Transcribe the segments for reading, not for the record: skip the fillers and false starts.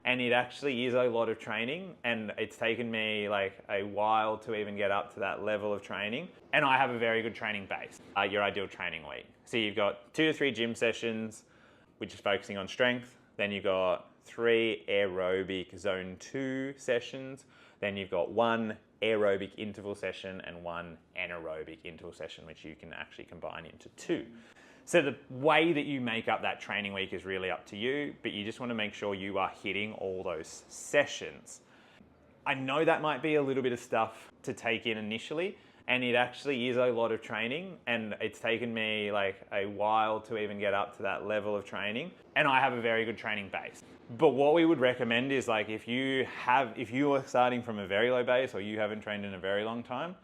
And it actually is a lot of training, and it's taken me like a while to even get up to that level of training. And I have a very good training base. Your ideal training week. So you've got 2 to 3 gym sessions, which is focusing on strength. Then you've got 3 aerobic zone 2 sessions. Then you've got 1 aerobic interval session and 1 anaerobic interval session, which you can actually combine into 2. So the way that you make up that training week is really up to you, but you just want to make sure you are hitting all those sessions. I know that might be a little bit of stuff to take in initially, and it actually is a lot of training, and it's taken me like a while to even get up to that level of training, and I have a very good training base. But what we would recommend is like if you are starting from a very low base or you haven't trained in a very long time,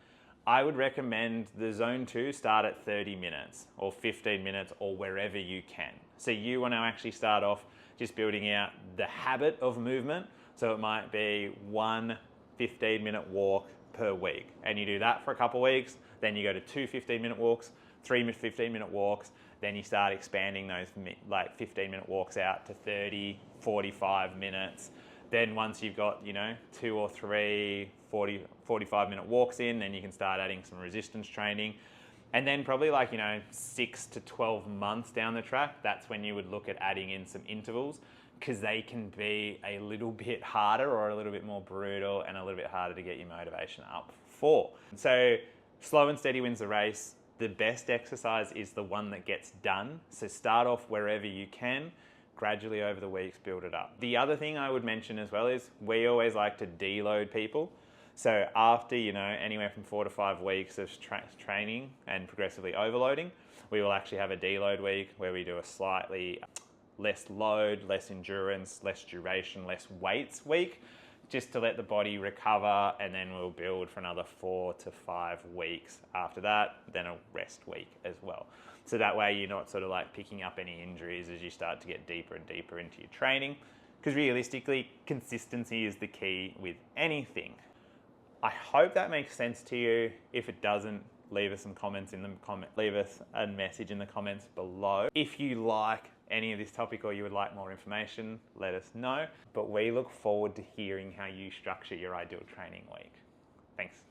I would recommend the zone 2 start at 30 minutes or 15 minutes or wherever you can. So you want to actually start off just building out the habit of movement. So it might be 1 15-minute walk per week. And you do that for a couple of weeks. Then you go to 2 15-minute walks, 3 15-minute walks. Then you start expanding those like 15-minute walks out to 30, 45 minutes. Then once you've got, 2 or 3 45-minute walks in, then you can start adding some resistance training. And then probably 6 to 12 months down the track, that's when you would look at adding in some intervals, because they can be a little bit harder or a little bit more brutal and a little bit harder to get your motivation up for. So slow and steady wins the race. The best exercise is the one that gets done. So start off wherever you can. Gradually over the weeks, build it up. The other thing I would mention as well is we always like to deload people. So after, anywhere from 4 to 5 weeks of training and progressively overloading, we will actually have a deload week where we do a slightly less load, less endurance, less duration, less weights week, just to let the body recover, and then we'll build for another 4 to 5 weeks after that, then a rest week as well. So that way you're not sort of like picking up any injuries as you start to get deeper and deeper into your training, because realistically, consistency is the key with anything. I hope that makes sense to you. If it doesn't, leave us some comments leave us a message in the comments below. If you like any of this topic or you would like more information, let us know. But we look forward to hearing how you structure your ideal training week. Thanks.